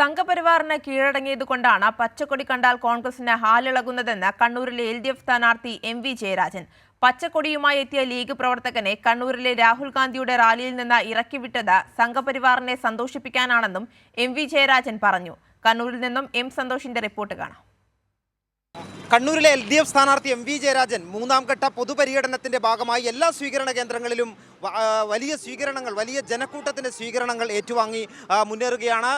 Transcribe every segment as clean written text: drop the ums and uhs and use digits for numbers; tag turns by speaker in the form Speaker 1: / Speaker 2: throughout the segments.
Speaker 1: സംഘപരിവാറിന് കീഴടങ്ങിയതുകൊണ്ടാണ് പച്ചക്കൊടി കണ്ടാൽ കോൺഗ്രസിന് ഹാലിളകുന്നതെന്ന് കണ്ണൂരിലെ LDF സ്ഥാനാർത്ഥി MV ജയരാജൻ. പച്ചക്കൊടിയുമായി എത്തിയ ലീഗ് പ്രവർത്തകനെ കണ്ണൂരിലെ രാഹുൽ ഗാന്ധിയുടെ റാലിയിൽ നിന്ന് ഇറക്കിവിട്ടത് സംഘപരിവാറിനെ സന്തോഷിപ്പിക്കാനാണെന്നും MV ജയരാജൻ പറഞ്ഞു. കണ്ണൂരിൽ നിന്നും M സന്തോഷിന്റെ റിപ്പോർട്ട് കാണാം.
Speaker 2: കണ്ണൂരിലെ LDF സ്ഥാനാർത്ഥി MV ജയരാജൻ മൂന്നാം ഘട്ട പൊതുപര്യടനത്തിന്റെ ഭാഗമായി എല്ലാ സ്വീകരണ കേന്ദ്രങ്ങളിലും വലിയ സ്വീകരണങ്ങൾ, വലിയ ജനക്കൂട്ടത്തിന്റെ സ്വീകരണങ്ങൾ ഏറ്റുവാങ്ങി മുന്നേറുകയാണ്.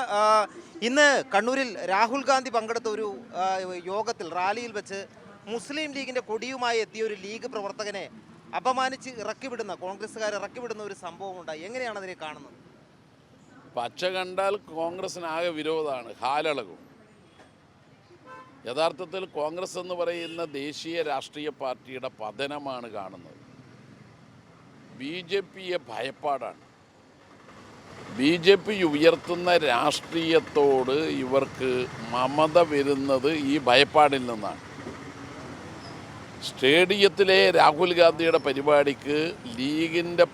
Speaker 2: ഇന്ന് കണ്ണൂരിൽ രാഹുൽ ഗാന്ധി പങ്കെടുത്ത ഒരു യോഗത്തിൽ, റാലിയിൽ വെച്ച് മുസ്ലിം ലീഗിന്റെ കൊടിയുമായി എത്തിയ ഒരു ലീഗ് പ്രവർത്തകനെ അപമാനിച്ച് ഇറക്കിവിടുന്ന, കോൺഗ്രസ്സുകാർ ഇറക്കിവിടുന്ന ഒരു സംഭവം ഉണ്ടായി. എങ്ങനെയാണ് അതിനെ കാണുന്നത്?
Speaker 3: പച്ച കണ്ടാൽ കോൺഗ്രസിനാകെ വിരോധമാണ്, ഹാലളകും. യഥാർത്ഥത്തിൽ കോൺഗ്രസ് എന്ന് പറയുന്ന ദേശീയ രാഷ്ട്രീയ പാർട്ടിയുടെ പതനമാണ് കാണുന്നത്. BJPയെ ഭയപ്പാടാണ്. BJP ഉയർത്തുന്ന രാഷ്ട്രീയത്തോട് ഇവർക്ക് മമത വരുന്നത് ഈ ഭയപ്പാടിൽ നിന്നാണ്. സ്റ്റേഡിയത്തിലെ രാഹുൽ ഗാന്ധിയുടെ പരിപാടിക്ക് ലീഗിൻ്റെ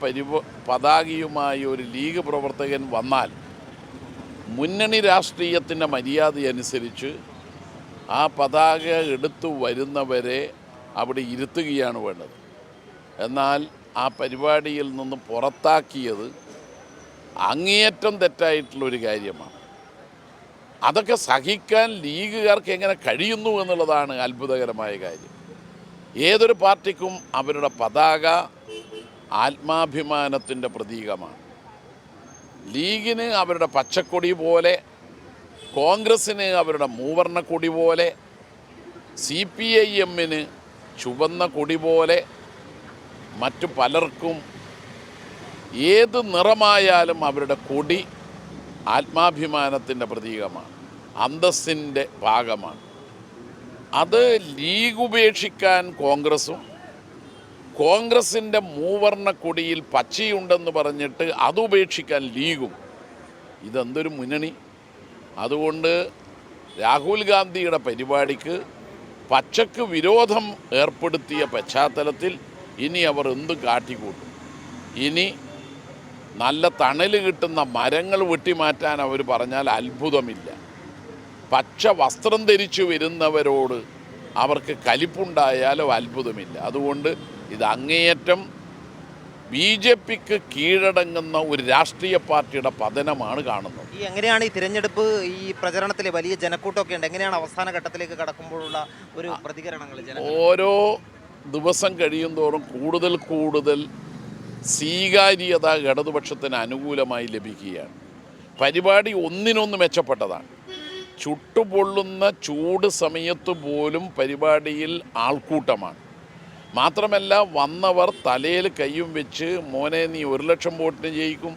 Speaker 3: പതാകയുമായി ഒരു ലീഗ് പ്രവർത്തകൻ വന്നാൽ മുന്നണി രാഷ്ട്രീയത്തിൻ്റെ മര്യാദയനുസരിച്ച് ആ പതാക എടുത്തു വരുന്നവരെ അവിടെ ഇരുത്തുകയാണ് വേണ്ടത്. എന്നാൽ ആ പരിപാടിയിൽ നിന്ന് പുറത്താക്കിയത് അങ്ങേയറ്റം തെറ്റായിട്ടുള്ളൊരു കാര്യമാണ്. അതൊക്കെ സഹിക്കാൻ ലീഗുകാർക്ക് എങ്ങനെ കഴിയുന്നു എന്നുള്ളതാണ് അത്ഭുതകരമായ കാര്യം. ഏതൊരു പാർട്ടിക്കും അവരുടെ പതാക ആത്മാഭിമാനത്തിൻ്റെ പ്രതീകമാണ്. ലീഗിന് അവരുടെ പച്ചക്കൊടി പോലെ, കോൺഗ്രസ്സിന് അവരുടെ മൂവർണ്ണ കൊടി പോലെ, CPIMന് ചുവന്ന കൊടി പോലെ, മറ്റു പലർക്കും ഏത് നിറമായാലും അവരുടെ കൊടി ആത്മാഭിമാനത്തിൻ്റെ പ്രതീകമാണ്, അന്തസ്സിൻ്റെ ഭാഗമാണ്. അത് ലീഗ് ഉപേക്ഷിക്കാൻ കോൺഗ്രസും, കോൺഗ്രസിൻ്റെ മൂവർണ്ണ കൊടിയിൽ പച്ചയുണ്ടെന്ന് പറഞ്ഞിട്ട് അത് ഉപേക്ഷിക്കാൻ ലീഗും, ഇതെന്തൊരു മുന്നണി! അതുകൊണ്ട് രാഹുൽ ഗാന്ധിയുടെ പരിപാടിക്ക് പച്ചക്ക് വിരോധം ഏർപ്പെടുത്തിയ പശ്ചാത്തലത്തിൽ ഇനി അവർ എന്ത് കാട്ടിക്കൂട്ടും? ഇനി നല്ല തണൽ കിട്ടുന്ന മരങ്ങൾ വെട്ടിമാറ്റാൻ അവർ പറഞ്ഞാൽ അത്ഭുതമില്ല. പച്ച വസ്ത്രം ധരിച്ചു വരുന്നവരോട് അവർക്ക് കലിപ്പുണ്ടായാലും അത്ഭുതമില്ല. അതുകൊണ്ട് ഇത് അങ്ങേയറ്റം BJPക്ക് കീഴടങ്ങുന്ന ഒരു രാഷ്ട്രീയ പാർട്ടിയുടെ പതനമാണ് കാണുന്നത്.
Speaker 2: എങ്ങനെയാണ് ഈ തിരഞ്ഞെടുപ്പ്, ഈ പ്രചരണത്തിലെ വലിയ ജനക്കൂട്ടമൊക്കെ ഉണ്ട്, എങ്ങനെയാണ് അവസാന ഘട്ടത്തിലേക്ക് കടക്കുമ്പോഴുള്ള ഒരു പ്രതികരണങ്ങൾ?
Speaker 3: ഓരോ ദിവസം കഴിയും തോറും കൂടുതൽ കൂടുതൽ സ്വീകാര്യത ഇടതുപക്ഷത്തിന് അനുകൂലമായി ലഭിക്കുകയാണ്. പരിപാടി ഒന്നിനൊന്ന് മെച്ചപ്പെട്ടതാണ്. ചുട്ടുപൊള്ളുന്ന ചൂട് സമയത്ത് പോലും പരിപാടിയിൽ ആൾക്കൂട്ടമാണ്. മാത്രമല്ല, വന്നവർ തലയിൽ കയ്യും വെച്ച് മോനെ നീ 1 ലക്ഷം വോട്ടിന് ജയിക്കും,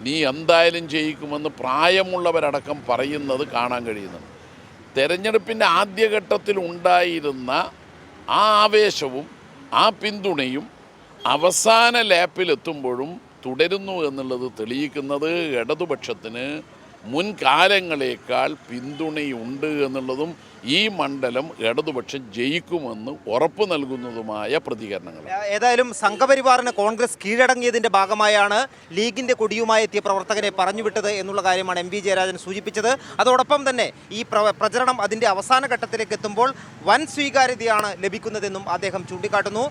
Speaker 3: നീ എന്തായാലും ജയിക്കുമെന്ന് പ്രായമുള്ളവരടക്കം പറയുന്നത് കാണാൻ കഴിയുന്നുണ്ട്. തെരഞ്ഞെടുപ്പിൻ്റെ ആദ്യഘട്ടത്തിൽ ഉണ്ടായിരുന്ന ആ ആവേശവും ആ പിന്തുണയും അവസാന ലാപ്പിലെത്തുമ്പോഴും തുടരുന്നു എന്നുള്ളത് തെളിയിക്കുന്നത് ഇടതുപക്ഷത്തിന് മുൻകാലങ്ങളേക്കാൾ പിന്തുണയുണ്ട് എന്നുള്ളതും ഈ മണ്ഡലം ഇടതുപക്ഷം ജയിക്കുമെന്ന് ഉറപ്പ് നൽകുന്നതുമായ പ്രതികരണങ്ങൾ.
Speaker 2: ഏതായാലും സംഘപരിവാറിന് കോൺഗ്രസ് കീഴടങ്ങിയതിൻ്റെ ഭാഗമായാണ് ലീഗിൻ്റെ കൊടിയുമായി എത്തിയ പ്രവർത്തകനെ പറഞ്ഞുവിട്ടത് എന്നുള്ള കാര്യമാണ് MV ജയരാജൻ സൂചിപ്പിച്ചത്. അതോടൊപ്പം തന്നെ ഈ പ്രചരണം അതിൻ്റെ അവസാന ഘട്ടത്തിലേക്ക് എത്തുമ്പോൾ വൻ സ്വീകാര്യതയാണ് ലഭിക്കുന്നതെന്നും അദ്ദേഹം ചൂണ്ടിക്കാട്ടുന്നു.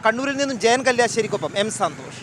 Speaker 2: കണ്ണൂരിൽ നിന്നും ജയൻ കല്യാശ്ശേരിക്കൊപ്പം M സന്തോഷ്.